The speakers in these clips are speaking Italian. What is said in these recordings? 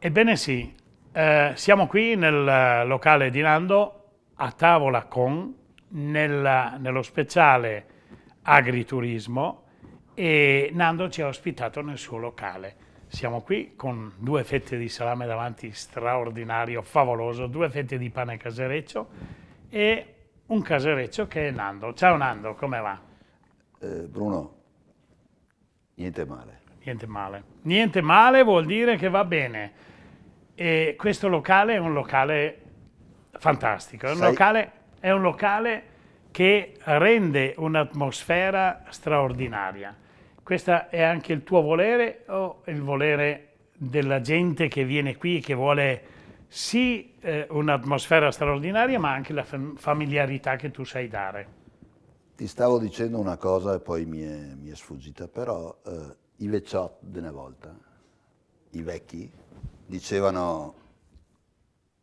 Ebbene sì, siamo qui nel locale di Nando a tavola nello speciale agriturismo e Nando ci ha ospitato nel suo locale. Siamo qui con 2 fette di salame davanti straordinario, favoloso, 2 fette di pane casereccio e un casereccio che è Nando. Ciao Nando, come va? Bruno, niente male. Niente male. Niente male vuol dire che va bene. E questo locale è un locale fantastico, è un locale che rende un'atmosfera straordinaria. Questo è anche il tuo volere o il volere della gente che viene qui e che vuole sì un'atmosfera straordinaria, ma anche la familiarità che tu sai dare? Ti stavo dicendo una cosa e poi mi è sfuggita, però i vecchiot di una volta, i vecchi, dicevano: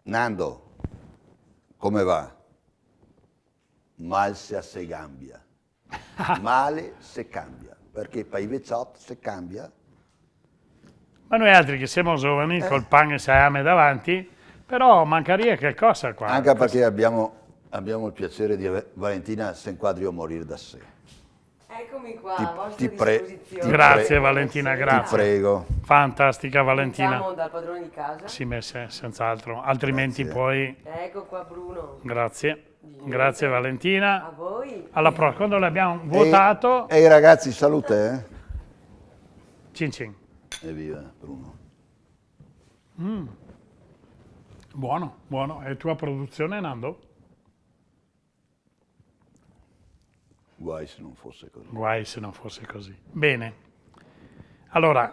Nando, come va? Mal se cambia. Male se cambia, perché per i vecchiot se cambia. Ma noi altri che siamo giovani, col pane e salame davanti, però mancaria che cosa qua? Anche perché abbiamo il piacere di avere Valentina se inquadri o morire da sé. Eccomi qua, a vostra disposizione. Grazie Valentina, grazie. Ti prego. Fantastica Valentina. Iniziamo dal padrone di casa. Sì, senz'altro, altrimenti poi... Ecco qua Bruno. Grazie, grazie Valentina. A voi. Alla prossima, quando l'abbiamo votato... Ehi ragazzi, salute, Cin cin. Evviva Bruno. Buono, buono. È tua produzione Nando? Guai se non fosse così. Guai se non fosse così. Bene. Allora,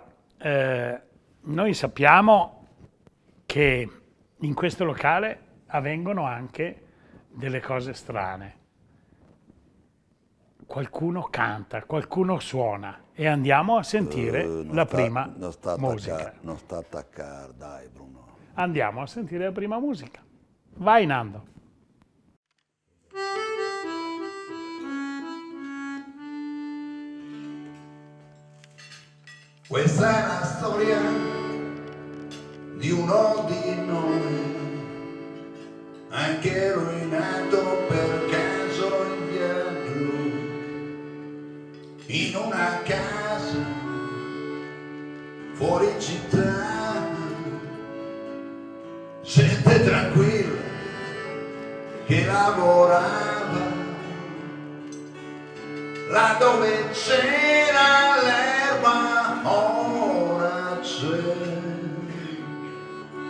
noi sappiamo che in questo locale avvengono anche delle cose strane. Qualcuno canta, qualcuno suona e andiamo a sentire la prima musica. Non sta a attaccare, dai Bruno. Andiamo a sentire la prima musica. Vai Nando. Questa è la storia di uno di noi, anche lui nato per caso in via Gluck, in una casa fuori città, gente tranquilla che lavorava là dove c'era l'erba. Ora c'è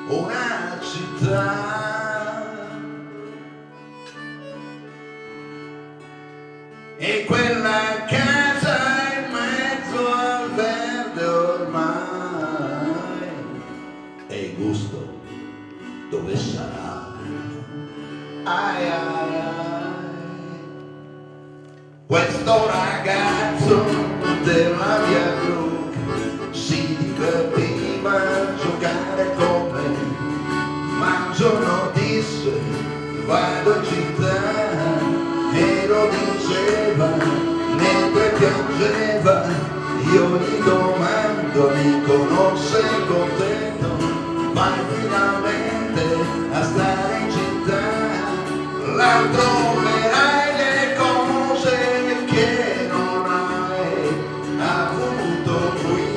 una città e quella casa in mezzo al verde ormai, e il gusto dove sarà? Ai ai ai. Questo ragazzo della via Gluck si divertiva a giocare con me, ma un giorno disse vado in città, e lo diceva mentre piangeva. Io gli domando, amico, sei contento? Vai finalmente a stare in città, là troverai le cose che non hai avuto qui.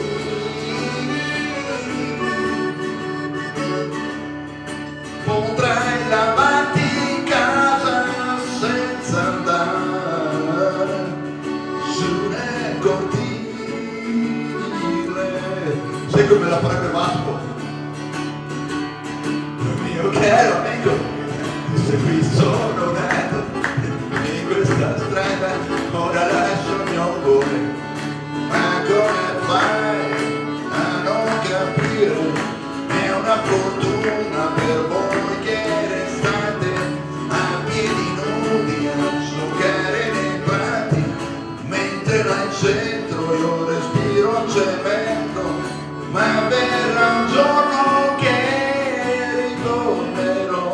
Potrai lavarti in casa senza andare su nel cortile. Sai come la farebbe Vasco? Mio caro amico, se qui sono nato, in questa strada ora lascio il mio cuore. Ma come fai a non capire? È una fortuna per voi che restate a piedi nudi a giocare nei prati, mentre là in centro io respiro cemento. Ma verrà un giorno che ritornerò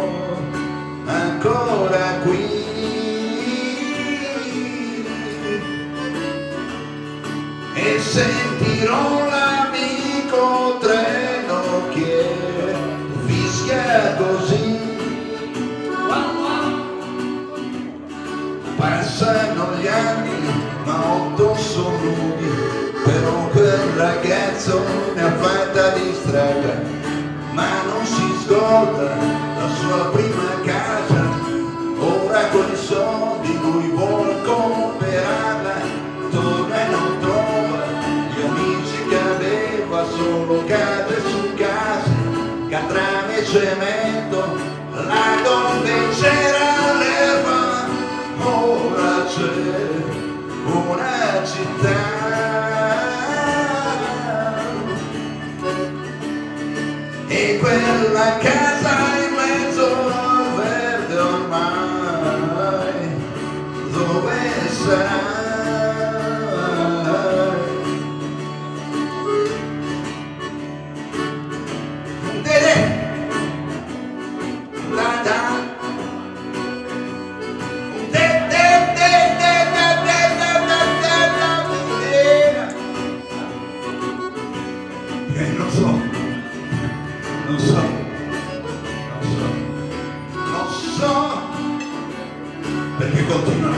ancora qui, e sentirò l'amico treno che Passano gli anni, ma 8 sono nudi, però quel ragazzo ne ha fatta di strada, ma non si scorda la sua prima casa, ora con i soldi lui vuole comprarla, torna e non trova gli amici che aveva, solo case su case, catrame e cemento, là dove c'era l'erba, ora c'è una città. E quella casa in mezzo al verde ormai, dove sarà? Perché continuano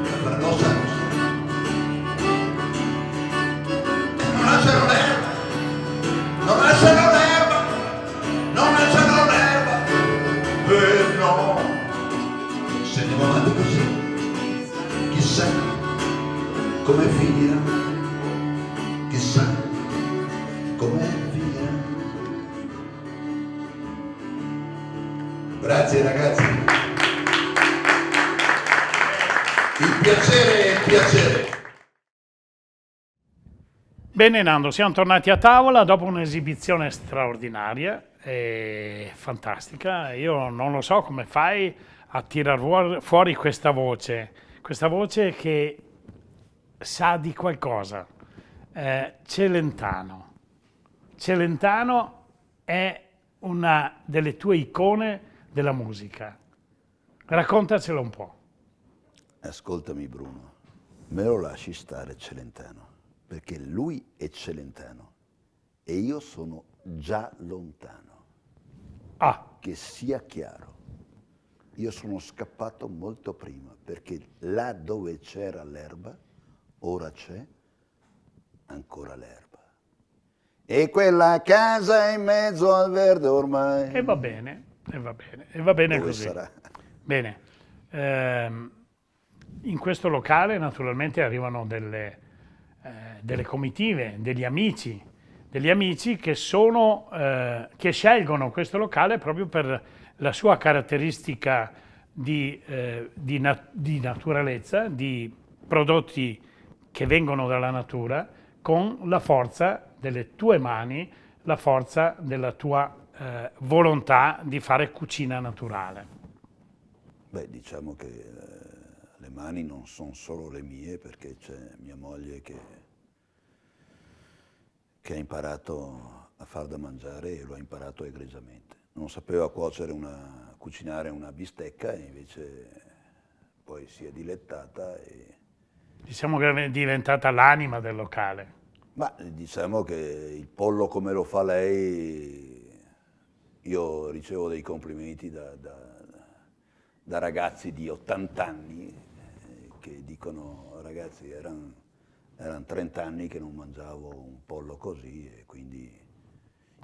a fare lo sa. Non lasciano l'erba, non lasciano l'erba, non lasciano l'erba. E no, se andiamo avanti così, chissà come finirà, chissà come finirà. Grazie ragazzi. Il piacere, il piacere. Bene Nando, siamo tornati a tavola dopo un'esibizione straordinaria e fantastica. Io non lo so come fai a tirar fuori questa voce che sa di qualcosa. Celentano. Celentano è una delle tue icone della musica. Raccontacelo un po'. Ascoltami Bruno, me lo lasci stare Celentano, perché lui è celentano e io sono già lontano. Ah, Che sia chiaro, io sono scappato molto prima, perché là dove c'era l'erba, ora c'è ancora l'erba. E quella casa in mezzo al verde ormai. e va bene, e va bene, e va bene Dove così. sarà? Bene. In questo locale naturalmente arrivano delle comitive, degli amici che scelgono questo locale proprio per la sua caratteristica di naturalezza, di prodotti che vengono dalla natura, con la forza delle tue mani, la forza della tua volontà di fare cucina naturale. Beh, diciamo che le mani non sono solo le mie, perché c'è mia moglie che ha imparato a far da mangiare e lo ha imparato egregiamente. Non sapeva cucinare una bistecca e invece poi si è dilettata. Diciamo che è diventata l'anima del locale. Ma diciamo che il pollo come lo fa lei, io ricevo dei complimenti da ragazzi di 80 anni che dicono ragazzi erano 30 anni che non mangiavo un pollo così e quindi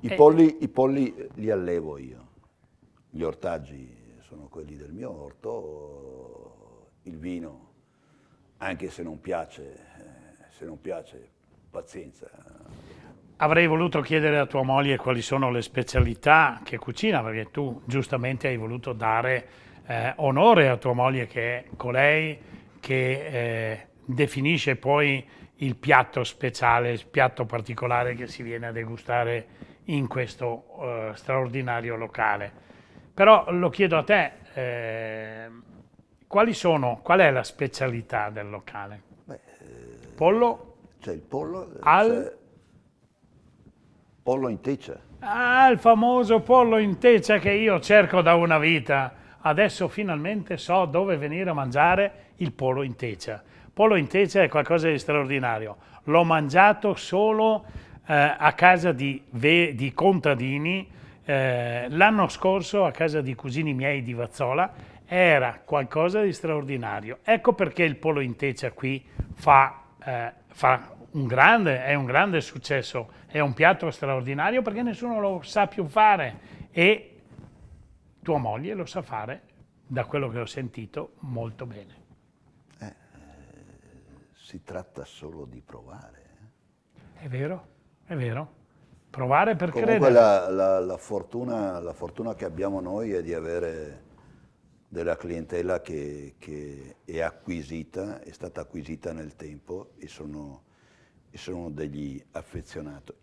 i polli li allevo io, gli ortaggi sono quelli del mio orto, il vino anche se non piace, pazienza. Avrei voluto chiedere a tua moglie quali sono le specialità che cucina, perché tu giustamente hai voluto dare onore a tua moglie, che è colei che definisce poi il piatto speciale, il piatto particolare che si viene a degustare in questo straordinario locale. Però lo chiedo a te, qual è la specialità del locale? Pollo? C'è il pollo, Al? pollo in teccia. Ah, il famoso pollo in teccia che io cerco da una vita. Adesso finalmente so dove venire a mangiare il pollo in teccia. Pollo in teccia è qualcosa di straordinario. L'ho mangiato solo a casa di contadini l'anno scorso a casa di cugini miei di Vazzola era qualcosa di straordinario. Ecco perché il Polo in Tecia qui è un grande successo, è un piatto straordinario perché nessuno lo sa più fare e tua moglie lo sa fare, da quello che ho sentito, molto bene. Si tratta solo di provare. È vero, è vero. Provare per Comunque credere. la fortuna che abbiamo noi è di avere della clientela che è stata acquisita nel tempo e sono degli affezionati.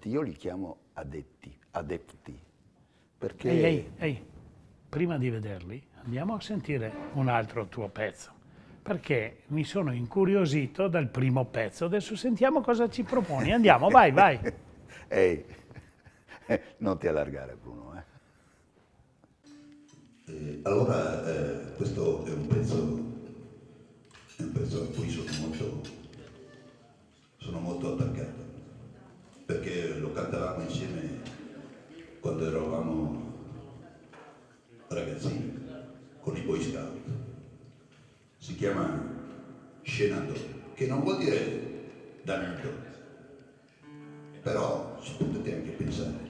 Io li chiamo adepti, perché Ehi, prima di vederli andiamo a sentire un altro tuo pezzo, perché mi sono incuriosito dal primo pezzo. Adesso sentiamo cosa ci proponi. Andiamo, vai. Ehi, non ti allargare, Bruno. Allora, questo è un pezzo a cui sono molto attaccato, perché lo cantavamo insieme quando eravamo ragazzini, con i Boy Scout. Si chiama Scenando, che non vuol dire dannato, però ci potete anche pensare.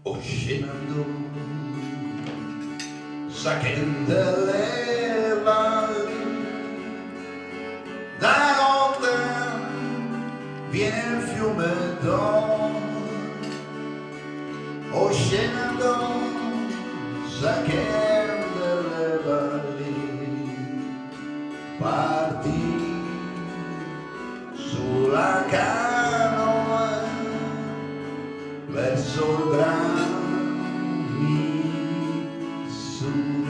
Oscenando, sacchendo le valli, da notte viene il fiume d'oro. Oscenando, sacchendo le valli, parti sulla canoa verso il grande Missouri.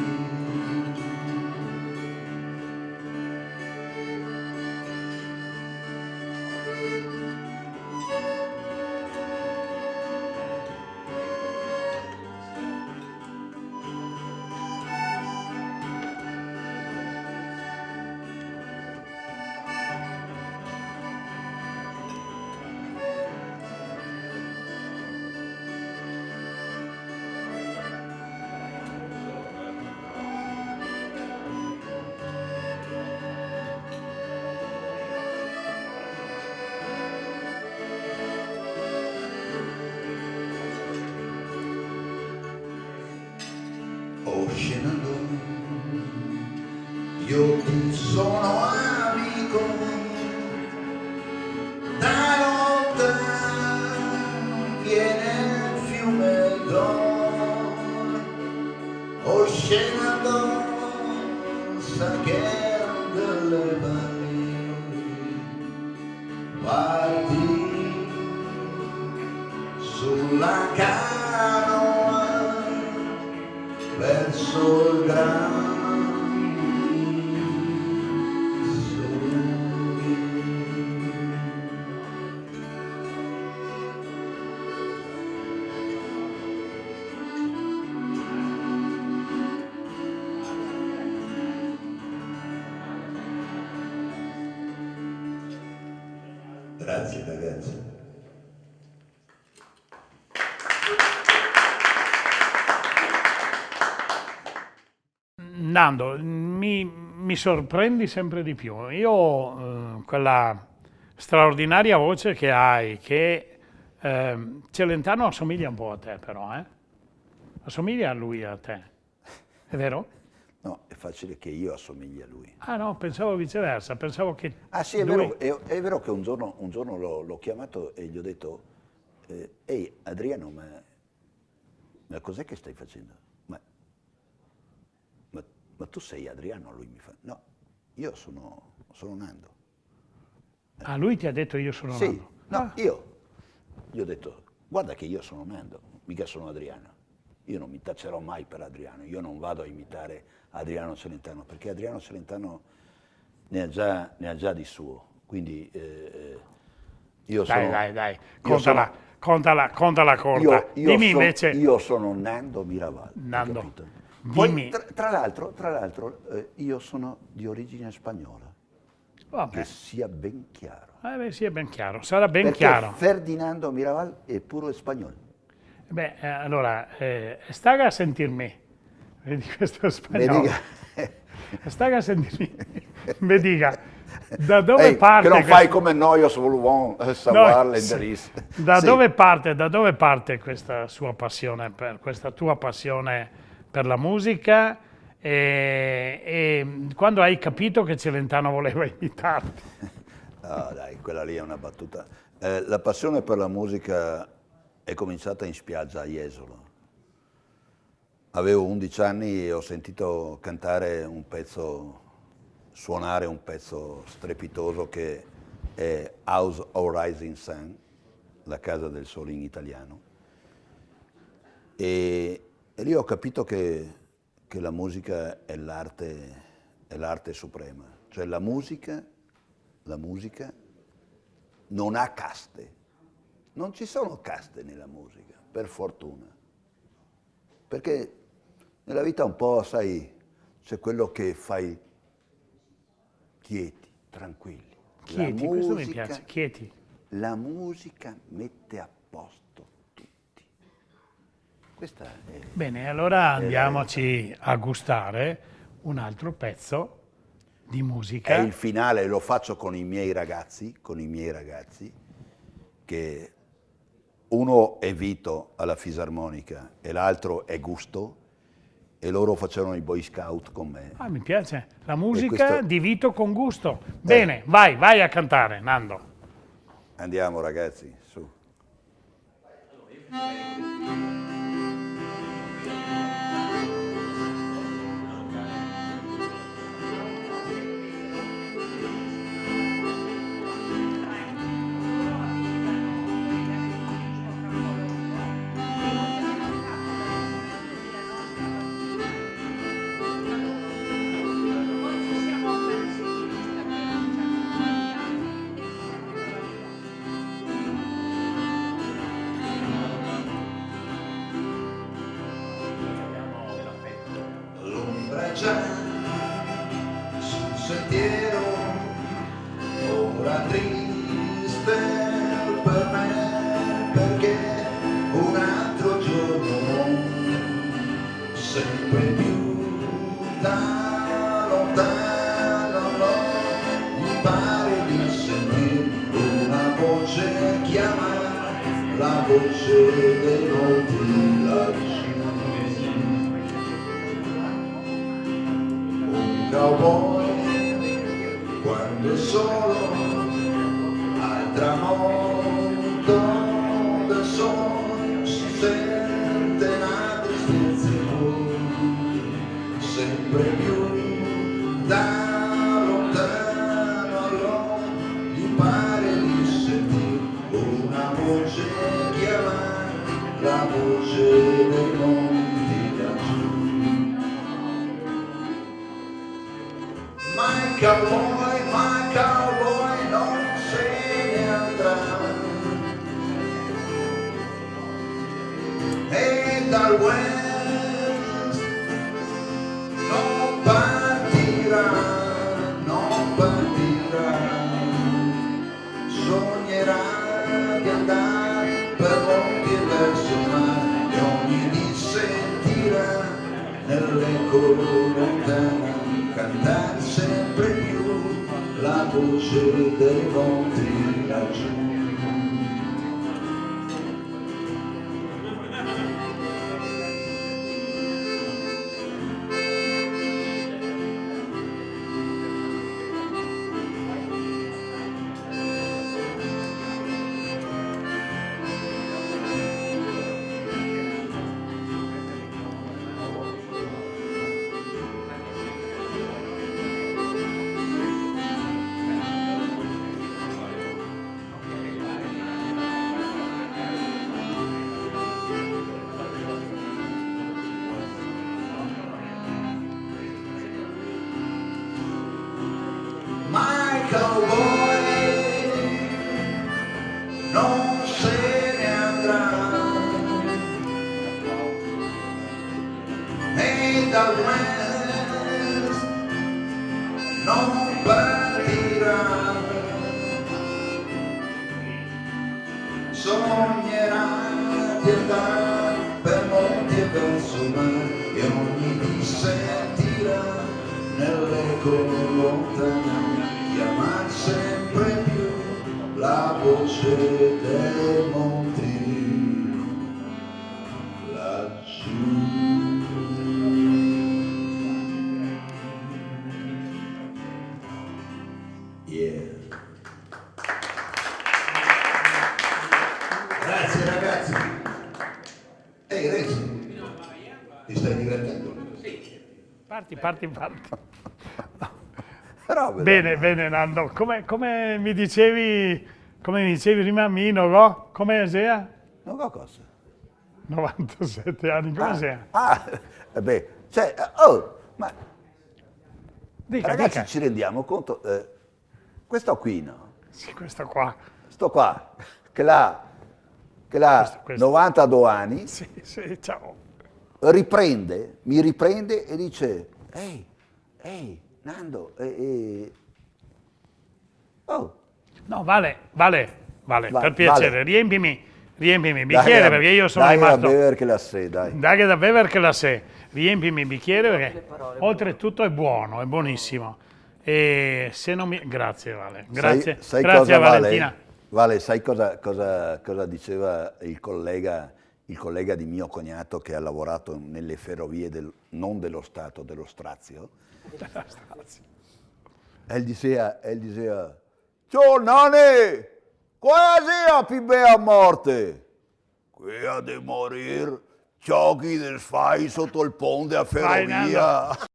Oscenando, io ti sono amico, da notte viene il fiume d'oro. Oscenando, sacchendo le valli, parti sulla canoa verso il gran Missouri. Grazie ragazzi. Nando, mi sorprendi sempre di più. Io, quella straordinaria voce che hai, che Celentano assomiglia un po' a te però, Assomiglia a lui, a te, è vero? No, è facile che io assomigli a lui. Ah no, pensavo viceversa, pensavo che Ah sì, è lui... vero, è vero che un giorno l'ho chiamato e gli ho detto, ehi Adriano, ma cos'è che stai facendo? Ma ma tu sei Adriano? Lui mi fa, no, io sono Nando. Ah, lui ti ha detto io sono Sì, Nando? no, Ah, io gli ho detto, guarda che io sono Nando, mica sono Adriano. Io non mi taccerò mai per Adriano, io non vado a imitare Adriano Celentano, perché Adriano Celentano ne ha già di suo. Quindi io sono... dai, io sono- contala corta. Dimmi invece, io sono Nando Miraval, hai Nando, capito? dimmi, Poi, tra l'altro, io sono di origine spagnola, vabbè, che sia ben chiaro. beh, sì, è ben chiaro, sarà ben Perché chiaro. Ferdinando Miraval è puro spagnolo. Beh, allora, staga a sentirmi, vedi questo Mi spagnolo, dica, staga a sentirmi, mi dica, da dove ehi, parte che non questo- fai come noi, io volevo savoir No, l'indirizzo. da Sì. dove parte questa sua passione, questa tua passione per la musica e quando hai capito che Celentano voleva imitarti? Ah, dai, quella lì è una battuta. La passione per la musica è cominciata in spiaggia a Jesolo. Avevo 11 anni e ho sentito suonare un pezzo strepitoso che è House of Rising Sun, la casa del sole in italiano. E lì ho capito che la musica è l'arte suprema. Cioè la musica non ha caste. Non ci sono caste nella musica, per fortuna. Perché nella vita un po', sai, c'è quello che fai quieti, tranquilli. Chieti, questo mi piace, chieti. La musica mette a posto tutti. Questa è... Bene, allora andiamoci a gustare un altro pezzo di È musica. il finale, lo faccio con i miei ragazzi, che uno è Vito alla fisarmonica e l'altro è Gusto, e loro facevano i Boy Scout con me. Ah, mi piace, la musica questo- di Vito con gusto. Bene, vai a cantare, Nando. Andiamo ragazzi, su. L'ombra già sul sentiero, ora triste per me, perché un altro giorno, sempre più da lontano, mi pare di sentire una voce chiamare, la voce dei monti laggiù. Cowboy, quando è solo al tramonto del sole si sente una tristezza in cuore, sempre più da lontano allora mi pare di sentire una voce chiamare, la voce dei monti laggiù. My cowboy non se ne andrà, e dal West non partirà, sognerà di andare per monti e verso il mare, e ogni dì sentirà nell'eco lontana cantare sempre più la voce dei monti laggiù. sognerà di andare per monti e verso il mare e ogni di sentirà nell'eco lontana chiamar sempre più la voce dei monti laggiù. Yeah. Grazie ragazzi. Ehi Renzi, ti stai divertendo? Parti. Però, Bene Nando, come mi dicevi prima Mino, no? Come sei? non so cosa. 97 anni, come sei? Cioè, ma Dica, ragazzi dica. ci rendiamo conto, questo qui, no? Sì, questo qua. Sto qua, che l'ha Questo. 92 anni, Sì, ciao. mi riprende e dice, ehi, Nando, oh, No, vale, per piacere, Vale. riempimi il bicchiere perché io sono dai rimasto... da bever che la sei, dai. Dai da bever che la sei, riempimi il bicchiere Le perché parole, oltretutto è buono, è buonissimo. E se non mi... Grazie Vale, grazie, Sai grazie cosa, a Valentina. Vale, sai cosa diceva il collega di mio cognato che ha lavorato nelle ferrovie non dello Stato, dello Strazio? E diceva, ciao nani, quasi a più bella morte. Qui ha di morire ciò che desfai sotto il ponte a Vai, ferrovia.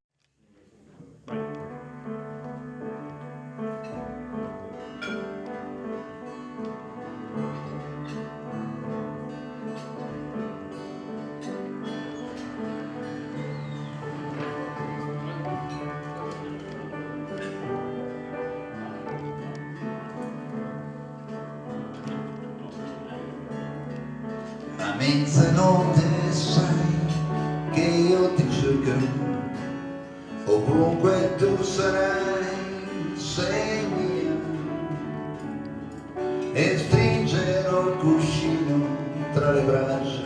A mezzanotte sai che io ti cercherò, ovunque tu sarai, sei mia, e stringerò il cuscino tra le braccia,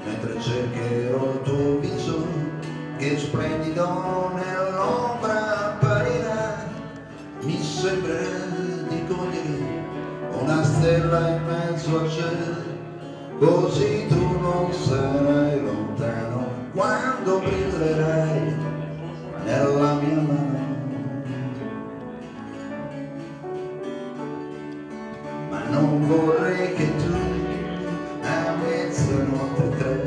mentre cercherò il tuo viso, che splendido nell'ombra apparirà, mi sembrerà di cogliere una stella in mezzo al cielo. Così tu non sarai lontano quando brillerai nella mia mano. Ma non vorrei che tu a mezzanotte 3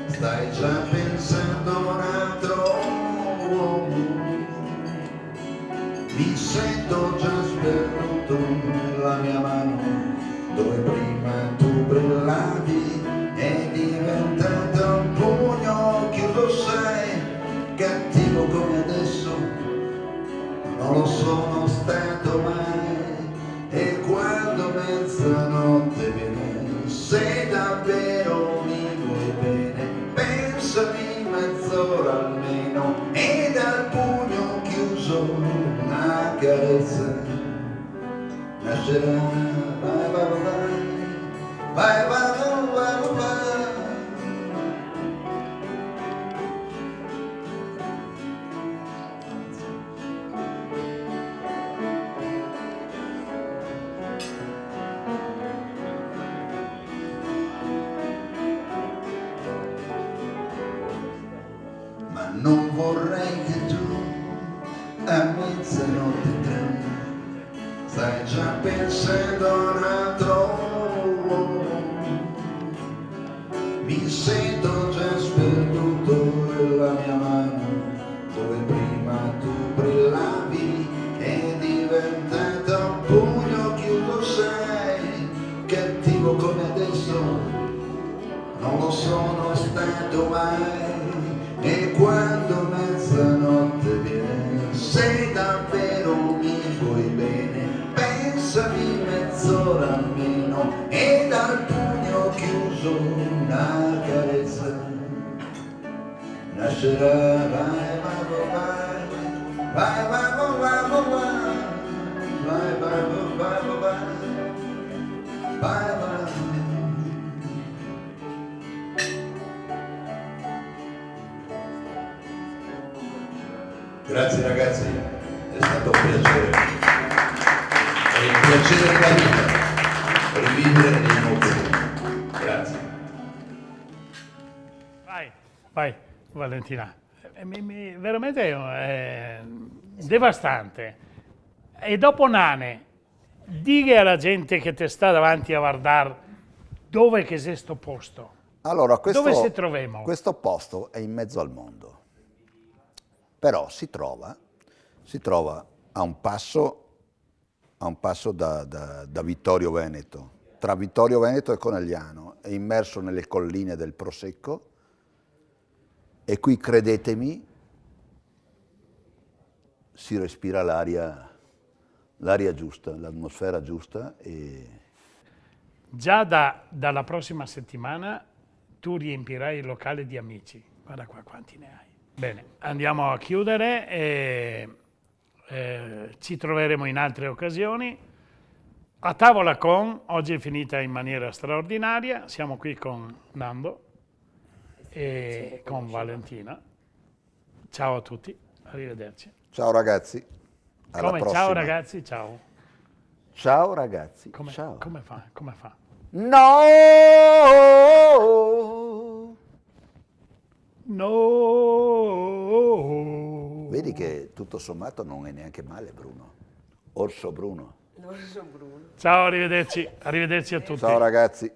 stai già pensando a un altro uomo. Mi sento già sperduto nella mia mano, dove prima tu brillavi, è diventato un pugno chiuso, sai, cattivo come adesso, non lo sono stato mai, e quando mezzanotte viene, se davvero mi vuoi bene, pensami mezz'ora almeno, e dal pugno chiuso una carezza nascerà. Bye bye bye bye bye bye bye. Ma non vorrei che tu a mezzanotte 3 stai già pensando a un altro uomo. Mi sento già sperduto nella mia mano, dove prima tu brillavi, è diventato un pugno chiuso, sai, cattivo come adesso, non lo sono stato mai, e quando mezzanotte viene, se davvero mi vuoi bene, pensami mezz'ora almeno, e dal pugno chiuso una carezza nascerà. Vai vai vai vai vai vai vai vai vai vai vai vai vai vai vai Grazie ragazzi, è stato un piacere. È il piacere della vita, rivivere le emozioni. Grazie. Vai, Valentina. Veramente è devastante. E dopo Nane, dighi alla gente che ti sta davanti a guardare dove che è sto posto. Allora, Dove si troviamo? Questo posto è in mezzo al mondo, però si trova a un passo da Vittorio Veneto. Tra Vittorio Veneto e Conegliano, è immerso nelle colline del Prosecco, e qui, credetemi, si respira l'aria giusta, l'atmosfera giusta. E Già dalla prossima settimana tu riempirai il locale di amici. Guarda qua quanti ne hai. Bene, andiamo a chiudere e ci troveremo in altre occasioni. A tavola con, oggi è finita in maniera straordinaria, siamo qui con Nando e con Valentina. Ciao a tutti, arrivederci. ciao ragazzi, alla prossima. Ciao ragazzi, ciao. Ciao ragazzi, ciao. Come fa? No! No! Vedi che tutto sommato non è neanche male, Bruno. Orso Bruno. L'orso Bruno. Ciao, arrivederci a tutti. Ciao ragazzi.